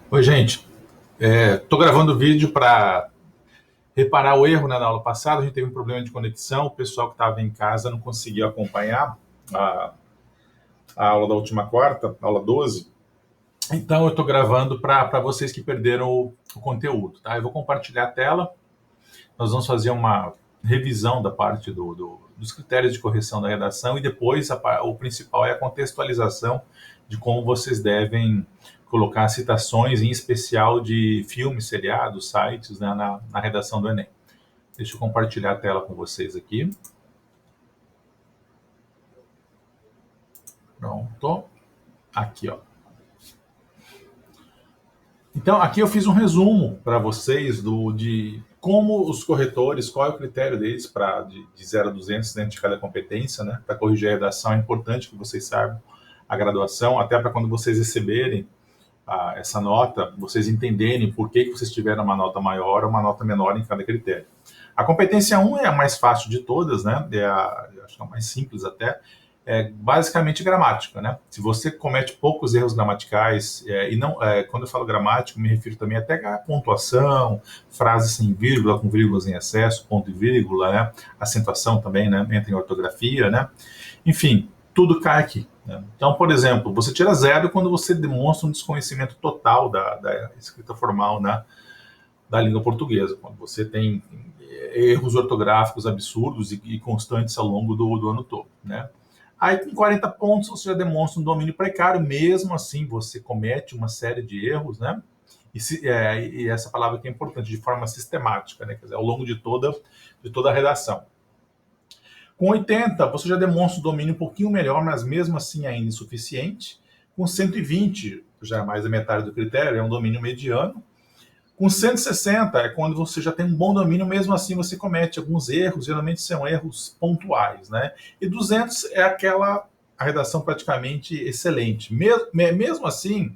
Oi, gente. Estou gravando o vídeo para reparar o erro, né, na aula passada. A gente teve um problema de conexão, o pessoal que estava em casa não conseguiu acompanhar a, a aula da última quarta, aula 12. Então, eu estou gravando para vocês que perderam o conteúdo. Tá? Eu vou compartilhar a tela, nós vamos fazer uma revisão da parte dos critérios de correção da redação e depois o principal é a contextualização de como vocês devem colocar citações, em especial de filmes, seriados, sites, né, na redação do Enem. Deixa eu compartilhar a tela com vocês aqui. Pronto. Aqui, ó. Então, aqui eu fiz um resumo para vocês de como os corretores, qual é o critério deles para de 0 a 200 dentro de cada competência, né? Para corrigir a redação, é importante que vocês saibam a graduação, até para quando vocês receberem essa nota, vocês entenderem por que vocês tiveram uma nota maior ou uma nota menor em cada critério. A competência 1 é a mais fácil de todas, né? Acho que é a mais simples até. É basicamente gramática, né? Se você comete poucos erros gramaticais, e não, quando eu falo gramática, me refiro também até a pontuação, frases sem vírgula, com vírgulas em excesso, ponto e vírgula, né? Acentuação também, né? Entra em ortografia, né? Enfim, tudo cai aqui. Né? Então, por exemplo, você tira 0 quando você demonstra um desconhecimento total da escrita formal, né? Da língua portuguesa, quando você tem erros ortográficos absurdos e constantes ao longo do ano todo, né? Aí, com 40 pontos, você já demonstra um domínio precário, mesmo assim, você comete uma série de erros, né? E essa palavra que é importante, de forma sistemática, né? Quer dizer, ao longo de toda a redação. Com 80, você já demonstra um domínio um pouquinho melhor, mas mesmo assim ainda insuficiente. Com 120, já é mais da metade do critério, é um domínio mediano. Com 160 é quando você já tem um bom domínio, mesmo assim você comete alguns erros, geralmente são erros pontuais, né? E 200 é a redação praticamente excelente. Mesmo assim,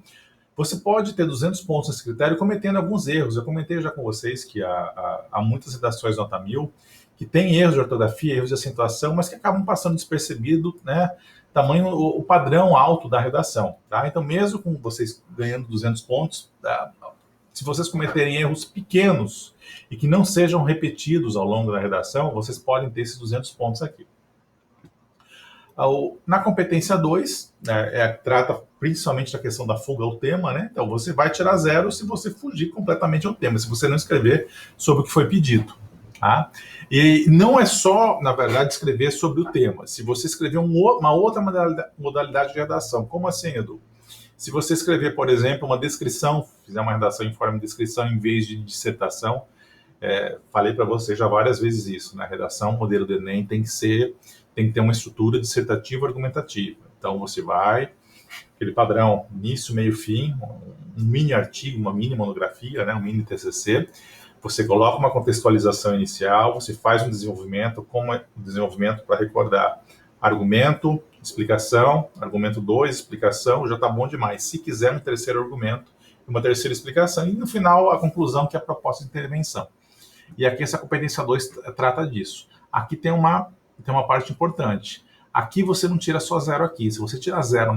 você pode ter 200 pontos nesse critério cometendo alguns erros. Eu comentei já com vocês que há muitas redações nota 1000 que têm erros de ortografia, erros de acentuação, mas que acabam passando despercebido, né? Tamanho, o padrão alto da redação, tá? Então, mesmo com vocês ganhando 200 pontos, se vocês cometerem erros pequenos e que não sejam repetidos ao longo da redação, vocês podem ter esses 200 pontos aqui. Na competência 2, né, trata principalmente da questão da fuga ao tema, né? Então você vai tirar 0 se você fugir completamente ao tema, se você não escrever sobre o que foi pedido. Tá? E não é só, na verdade, escrever sobre o tema. Se você escrever uma outra modalidade de redação, como assim, Edu? Se você escrever, por exemplo, uma descrição, fizer uma redação em forma de descrição em vez de dissertação, falei para você já várias vezes isso, na redação, o modelo do Enem tem que ter uma estrutura dissertativa argumentativa. Então você vai, aquele padrão, início, meio, fim, um mini artigo, uma mini monografia, né, um mini TCC, você coloca uma contextualização inicial, você faz um desenvolvimento, para recordar argumento, explicação, argumento 2, explicação, já está bom demais. Se quiser um terceiro argumento, uma terceira explicação, e no final a conclusão, que é a proposta de intervenção. E aqui essa competência 2 trata disso. Aqui tem uma parte importante. Aqui você não tira só 0 aqui. Se você tirar 0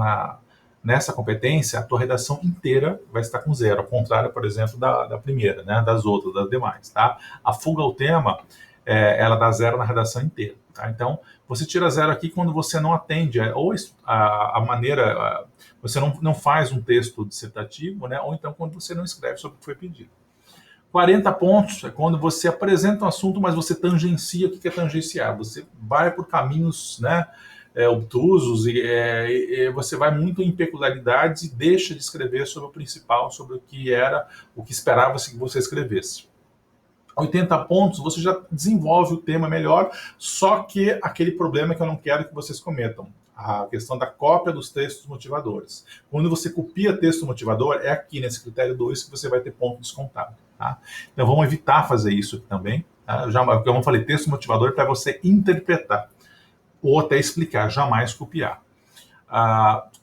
nessa competência, a tua redação inteira vai estar com 0, ao contrário, por exemplo, da primeira, né, das outras, das demais. Tá? A fuga ao tema, ela dá 0 na redação inteira. Tá? Então, você tira 0 aqui quando você não atende, ou a maneira, você não faz um texto dissertativo, né, ou então quando você não escreve sobre o que foi pedido. 40 pontos é quando você apresenta um assunto, mas você tangencia. O que é tangenciar? Você vai por caminhos, né, obtusos e você vai muito em peculiaridades e deixa de escrever sobre o principal, sobre o que esperava-se que você escrevesse. 80 pontos, você já desenvolve o tema melhor, só que aquele problema que eu não quero que vocês cometam, a questão da cópia dos textos motivadores. Quando você copia texto motivador, é aqui nesse critério 2 que você vai ter ponto descontado. Tá? Então vamos evitar fazer isso aqui também. Tá? Como eu falei, texto motivador é para você interpretar ou até explicar, jamais copiar.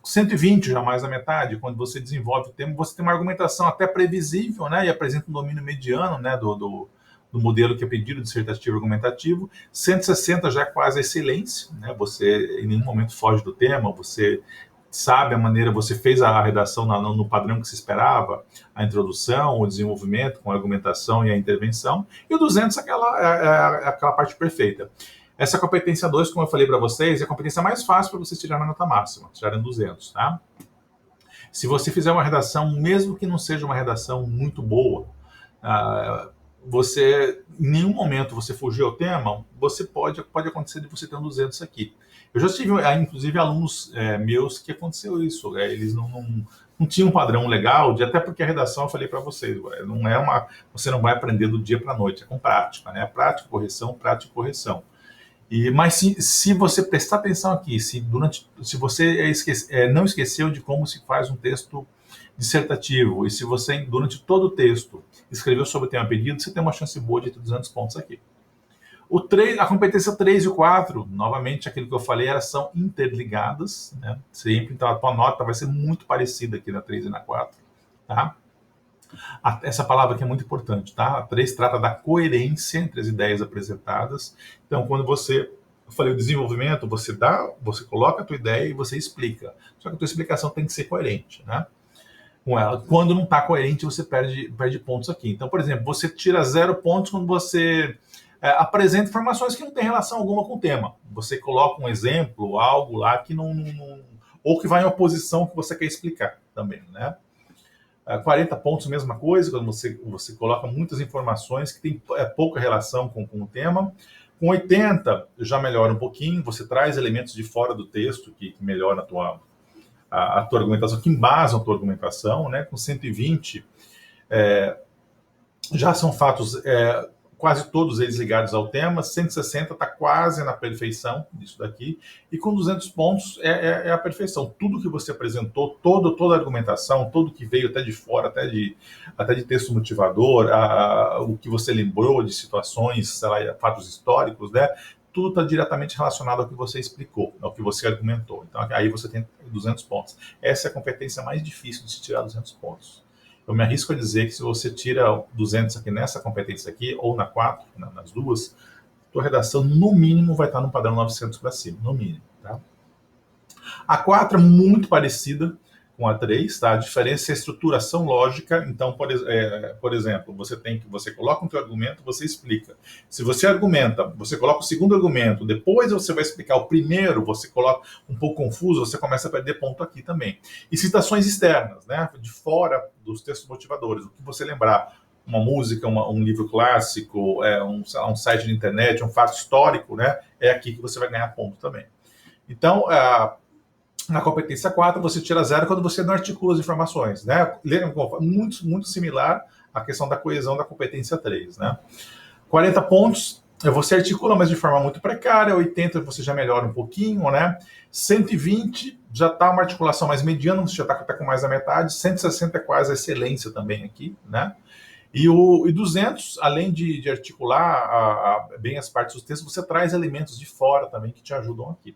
120, jamais a metade, quando você desenvolve o tema, você tem uma argumentação até previsível, né, e apresenta um domínio mediano, né, do modelo que é pedido dissertativo argumentativo. 160 já é quase a excelência, né, você em nenhum momento foge do tema, você sabe a maneira, você fez a redação no padrão que se esperava, a introdução, o desenvolvimento, com a argumentação e a intervenção, e o 200 é aquela parte perfeita. Essa competência 2, como eu falei para vocês, é a competência mais fácil para vocês tirarem a nota máxima, tirarem 200, tá? Se você fizer uma redação, mesmo que não seja uma redação muito boa, você, em nenhum momento você fugir ao tema, você pode acontecer de você ter um 200 aqui. Eu já tive, inclusive, alunos meus que aconteceu isso. Eles não tinham um padrão legal, até porque a redação, eu falei para vocês, não é você não vai aprender do dia para a noite, é com prática, né? Prática, correção, prática, correção. Mas se você prestar atenção aqui, se você não esqueceu de como se faz um texto dissertativo, e se você, durante todo o texto, escreveu sobre o tema pedido, você tem uma chance boa de ter 200 pontos aqui. A competência 3 e o 4, novamente, aquilo que eu falei, elas são interligadas, né? Sempre, então a tua nota vai ser muito parecida aqui na 3 e na 4, tá? Essa palavra aqui é muito importante, tá? A 3 trata da coerência entre as ideias apresentadas. Então, quando eu falei o desenvolvimento, você coloca a tua ideia e você explica. Só que a tua explicação tem que ser coerente, né? Com ela. Quando não está coerente, você perde pontos aqui. Então, por exemplo, você tira 0 pontos quando você apresenta informações que não têm relação alguma com o tema. Você coloca um exemplo, algo lá que ou que vai em oposição que você quer explicar também, né? 40 pontos, mesma coisa, quando você coloca muitas informações que têm pouca relação com o tema. Com 80, já melhora um pouquinho, você traz elementos de fora do texto que melhoram a tua argumentação, que embasam a tua argumentação, né? Com 120, já são fatos, quase todos eles ligados ao tema. 160 está quase na perfeição disso daqui, e com 200 pontos é a perfeição. Tudo que você apresentou, toda a argumentação, tudo que veio até de fora, até de texto motivador, o que você lembrou de situações, sei lá, fatos históricos, né? Tudo está diretamente relacionado ao que você explicou, ao que você argumentou. Então, aí você tem 200 pontos. Essa é a competência mais difícil de se tirar 200 pontos. Eu me arrisco a dizer que se você tira 200 aqui nessa competência aqui, ou na 4, nas duas, tua redação, no mínimo, vai estar no padrão 900 para cima, no mínimo. Tá? A 4 é muito parecida com a 3, tá? A diferença é a estruturação lógica. Então, por exemplo, você coloca um teu argumento, você explica. Se você argumenta, você coloca o segundo argumento, depois você vai explicar o primeiro, você coloca um pouco confuso, você começa a perder ponto aqui também. E citações externas, né? De fora dos textos motivadores, o que você lembrar, uma música, um livro clássico, um site de internet, um fato histórico, né? É aqui que você vai ganhar ponto também. Então, na competência 4, você tira 0 quando você não articula as informações, né? Muito, muito similar à questão da coesão da competência 3, né? 40 pontos, você articula, mas de forma muito precária. 80 você já melhora um pouquinho, né? 120 já está uma articulação mais mediana, você já está com mais da metade. 160 é quase a excelência também aqui, né? E 200, além de articular bem as partes dos textos, você traz elementos de fora também que te ajudam aqui.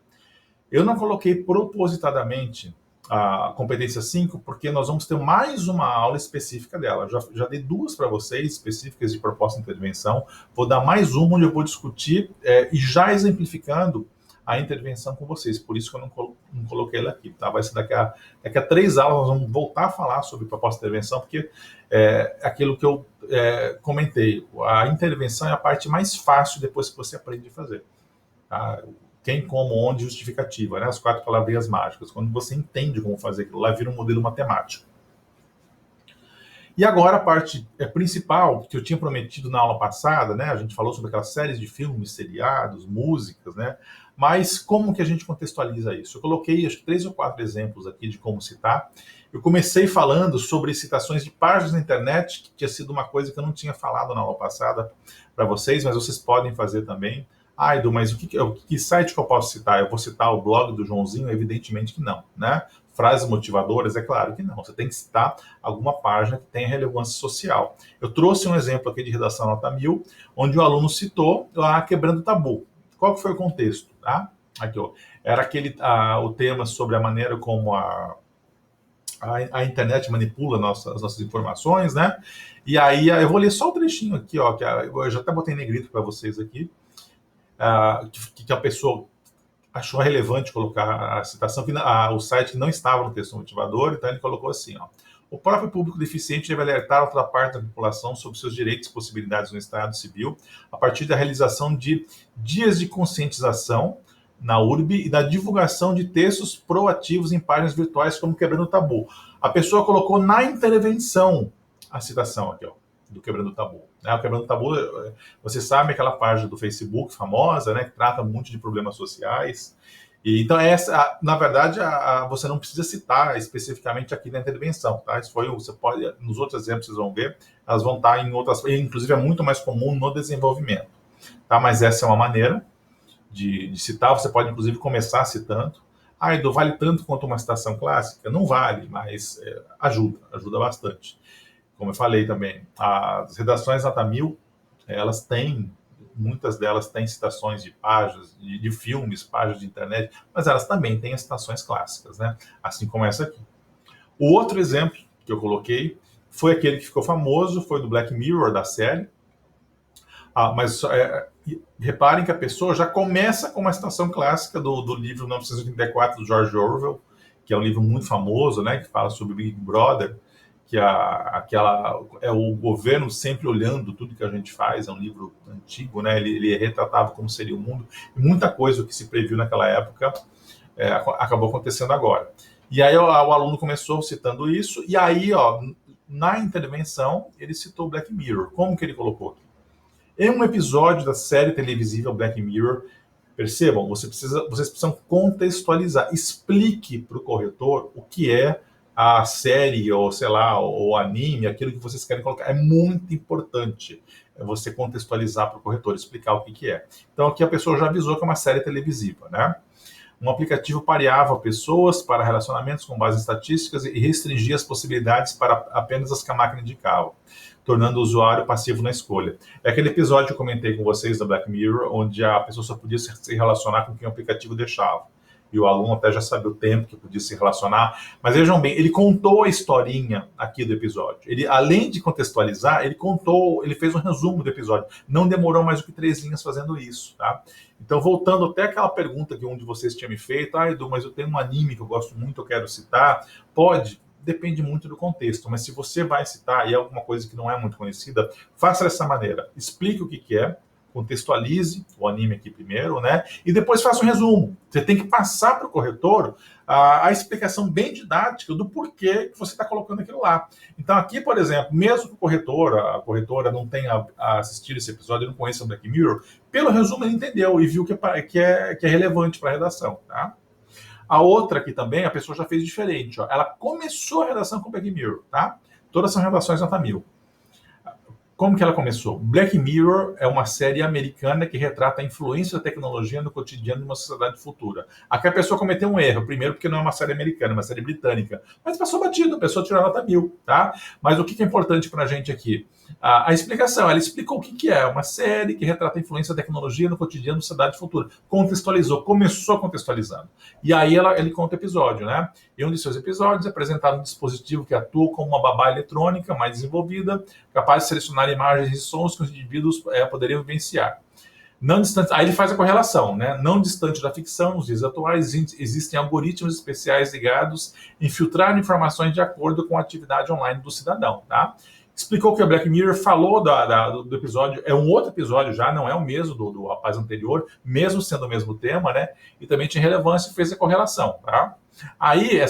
Eu não coloquei propositadamente a competência 5, porque nós vamos ter mais uma aula específica dela. Já dei 2 para vocês, específicas de proposta de intervenção. Vou dar mais uma, onde eu vou discutir e já exemplificando a intervenção com vocês. Por isso que eu não coloquei ela aqui. Tá? Vai ser daqui a 3 aulas, nós vamos voltar a falar sobre proposta de intervenção, porque aquilo que eu comentei, a intervenção é a parte mais fácil depois que você aprende a fazer. Tá? Quem, como, onde, justificativa, né? As 4 palavrinhas mágicas. Quando você entende como fazer aquilo lá, vira um modelo matemático. E agora a parte principal, que eu tinha prometido na aula passada, né? A gente falou sobre aquelas séries de filmes, seriados, músicas, né? Mas como que a gente contextualiza isso? Eu coloquei, acho que 3 ou 4 exemplos aqui de como citar. Eu comecei falando sobre citações de páginas na internet, que tinha sido uma coisa que eu não tinha falado na aula passada para vocês, mas vocês podem fazer também. Edu, mas que site que eu posso citar? Eu vou citar o blog do Joãozinho? Evidentemente que não, né? Frases motivadoras? É claro que não. Você tem que citar alguma página que tenha relevância social. Eu trouxe um exemplo aqui de redação nota 1000, onde o aluno citou Quebrando Tabu. Qual que foi o contexto? Tá? Aqui, ó. Era o tema sobre a maneira como a internet manipula as nossas informações, né? E aí eu vou ler só o trechinho aqui, ó, eu já até botei em negrito para vocês aqui. Que a pessoa achou relevante colocar a citação, que o site não estava no texto motivador, então ele colocou assim, ó. O próprio público deficiente deve alertar outra parte da população sobre seus direitos e possibilidades no Estado Civil a partir da realização de dias de conscientização na URB e da divulgação de textos proativos em páginas virtuais como Quebrando o Tabu. A pessoa colocou na intervenção a citação aqui, ó, do Quebrando o Tabu. O Quebrando o Tabu, você sabe aquela página do Facebook famosa, né, que trata muito de problemas sociais. E, então, essa, na verdade, você não precisa citar especificamente aqui na intervenção, tá? Isso foi, você pode, nos outros exemplos vocês vão ver, elas vão estar em outras, inclusive é muito mais comum no desenvolvimento, tá? Mas essa é uma maneira de citar, você pode inclusive começar citando. Edu, vale tanto quanto uma citação clássica? Não vale, mas ajuda bastante. Como eu falei também, as redações nota 1000, elas têm, muitas delas têm citações de páginas, de filmes, páginas de internet, mas elas também têm as citações clássicas, né? Assim como essa aqui. O outro exemplo que eu coloquei foi aquele que ficou famoso, foi do Black Mirror, da série. Mas reparem que a pessoa já começa com uma citação clássica do livro 1984, do George Orwell, que é um livro muito famoso, né, que fala sobre Big Brother, que é o governo sempre olhando tudo que a gente faz. É um livro antigo, né? Ele retratava como seria o mundo, e muita coisa que se previu naquela época acabou acontecendo agora. E aí o aluno começou citando isso, e aí, na intervenção, ele citou Black Mirror. Como que ele colocou aqui? Em um episódio da série televisiva Black Mirror, percebam, vocês precisam contextualizar. Explique para o corretor o que é a série, ou sei lá, o anime, aquilo que vocês querem colocar. É muito importante você contextualizar para o corretor, explicar o que é. Então aqui a pessoa já avisou que é uma série televisiva, né? Um aplicativo pareava pessoas para relacionamentos com base em estatísticas e restringia as possibilidades para apenas as que a máquina indicava, tornando o usuário passivo na escolha. É aquele episódio que eu comentei com vocês da Black Mirror, onde a pessoa só podia se relacionar com quem o aplicativo deixava. E o aluno até já sabia o tempo que podia se relacionar. Mas vejam bem, ele contou a historinha aqui do episódio. Ele, além de contextualizar, ele fez um resumo do episódio. Não demorou mais do que 3 linhas fazendo isso, tá? Então, voltando até aquela pergunta que um de vocês tinha me feito, Edu, mas eu tenho um anime que eu gosto muito, eu quero citar. Pode, depende muito do contexto, mas se você vai citar e é alguma coisa que não é muito conhecida, faça dessa maneira. Explique o que é, contextualize o anime aqui primeiro, né? E depois faça um resumo. Você tem que passar para o corretor a explicação bem didática do porquê que você está colocando aquilo lá. Então aqui, por exemplo, mesmo que a corretora não tenha assistido esse episódio e não conheça o Black Mirror, pelo resumo ele entendeu e viu que é relevante para a redação, tá? A outra aqui também, a pessoa já fez diferente, ó. Ela começou a redação com Black Mirror, tá? Todas são redações nota 1000. Como que ela começou? Black Mirror é uma série americana que retrata a influência da tecnologia no cotidiano de uma sociedade futura. Aqui a pessoa cometeu um erro, primeiro porque não é uma série americana, é uma série britânica. Mas passou batido, a pessoa tirou a nota 1000, tá? Mas o que é importante pra gente aqui? A explicação, ela explicou o que é uma série que retrata a influência da tecnologia no cotidiano da sociedade futura. Contextualizou, começou contextualizando. E aí ele conta o episódio, né? Em um de seus episódios, apresentaram um dispositivo que atua como uma babá eletrônica mais desenvolvida, capaz de selecionar imagens e sons que os indivíduos poderiam vivenciar. Não distante, aí ele faz a correlação, né? Não distante da ficção, nos dias atuais, existem algoritmos especiais ligados em filtrar informações de acordo com a atividade online do cidadão, tá? Explicou que o Black Mirror falou do episódio, é um outro episódio já, não é o mesmo do rapaz anterior, mesmo sendo o mesmo tema, né? E também tinha relevância e fez a correlação, tá? Aí,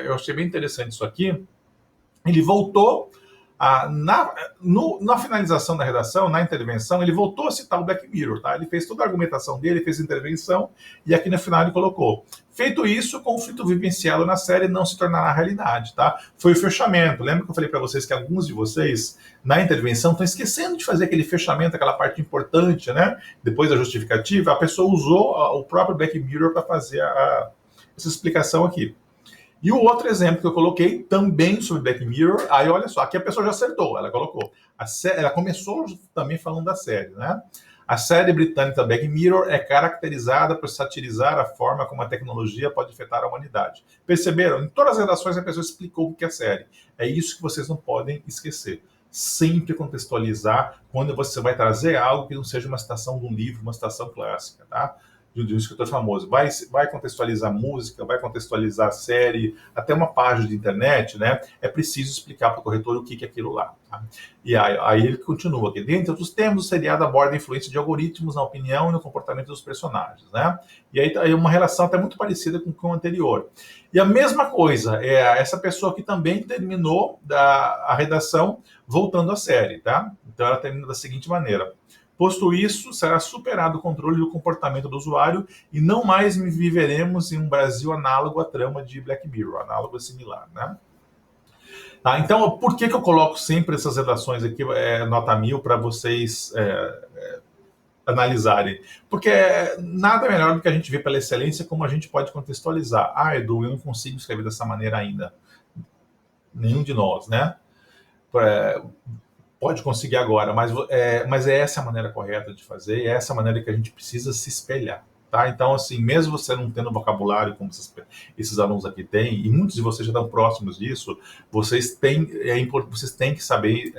eu achei bem interessante isso aqui. Ele voltou, na finalização da redação, na intervenção, ele voltou a citar o Black Mirror, tá? Ele fez toda a argumentação dele, fez a intervenção, e aqui no final ele colocou: feito isso, o conflito vivenciado na série não se tornará realidade, tá? Foi o fechamento. Lembra que eu falei para vocês que alguns de vocês, na intervenção, estão esquecendo de fazer aquele fechamento, aquela parte importante, né? Depois da justificativa, a pessoa usou o próprio Black Mirror para fazer essa explicação aqui. E o outro exemplo que eu coloquei, também sobre Black Mirror, aí olha só, aqui a pessoa já acertou, ela colocou. Ela começou também falando da série, né? A série britânica Black Mirror é caracterizada por satirizar a forma como a tecnologia pode afetar a humanidade. Perceberam? Em todas as redações a pessoa explicou o que é a série. É isso que vocês não podem esquecer. Sempre contextualizar quando você vai trazer algo que não seja uma citação de um livro, uma citação clássica, tá? de um escritor famoso. Vai contextualizar música, vai contextualizar série, até uma página de internet, né? É preciso explicar para o corretor o que é aquilo lá. Tá? E aí ele continua aqui. Dentre outros temas, o seriado aborda a influência de algoritmos na opinião e no comportamento dos personagens, né? E aí uma relação até muito parecida com o anterior. E a mesma coisa, essa pessoa que também terminou a redação voltando à série, tá? Então ela termina da seguinte maneira: posto isso, será superado o controle do comportamento do usuário e não mais viveremos em um Brasil análogo à trama de Black Mirror, análogo similar, né? Tá, então, por que eu coloco sempre essas redações aqui, nota 1000, para vocês analisarem? Porque nada melhor do que a gente ver pela excelência como a gente pode contextualizar. Ah, Edu, eu não consigo escrever dessa maneira ainda. Nenhum de nós, né? Pode conseguir agora, mas essa a maneira correta de fazer, é essa a maneira que a gente precisa se espelhar. Tá? Então, assim, mesmo você não tendo vocabulário como esses alunos aqui têm, e muitos de vocês já estão próximos disso, vocês têm que saber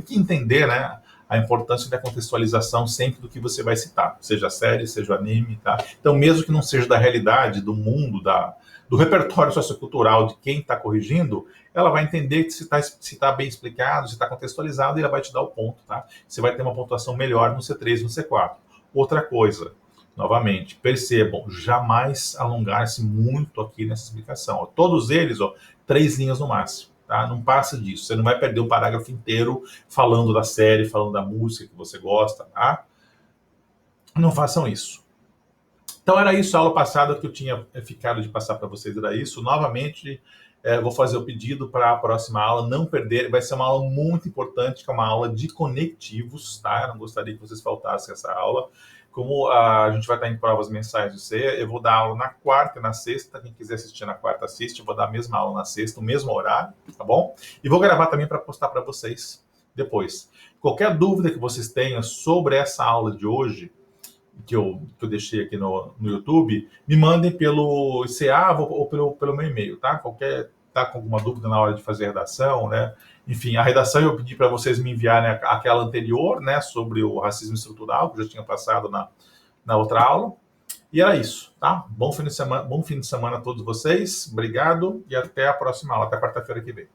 entender, né, a importância da contextualização sempre do que você vai citar, seja série, seja anime, tá? Então, mesmo que não seja da realidade, do mundo, do repertório sociocultural de quem está corrigindo, ela vai entender que se está bem explicado, se está contextualizado, e ela vai te dar o ponto, tá? Você vai ter uma pontuação melhor no C3 e no C4. Outra coisa, novamente, percebam, jamais alongar-se muito aqui nessa explicação. Ó, todos eles, 3 linhas no máximo, tá? Não passa disso. Você não vai perder um parágrafo inteiro falando da série, falando da música que você gosta, tá? Não façam isso. Então era isso, a aula passada que eu tinha ficado de passar para vocês era isso. Novamente, vou fazer o pedido para a próxima aula não perder. Vai ser uma aula muito importante, que é uma aula de conectivos, tá? Eu não gostaria que vocês faltassem essa aula. Como a gente vai estar em provas mensais do C, eu vou dar aula na quarta e na sexta. Quem quiser assistir na quarta, assiste. Eu vou dar a mesma aula na sexta, o mesmo horário, tá bom? E vou gravar também para postar para vocês depois. Qualquer dúvida que vocês tenham sobre essa aula de hoje, que eu deixei aqui no YouTube, me mandem pelo CA ou pelo meu e-mail, tá? Tá com alguma dúvida na hora de fazer a redação, né? Enfim, a redação eu pedi para vocês me enviarem aquela anterior, né? Sobre o racismo estrutural, que eu já tinha passado na outra aula. E era isso, tá? Bom fim de semana a todos vocês. Obrigado e até a próxima aula, até quarta-feira que vem.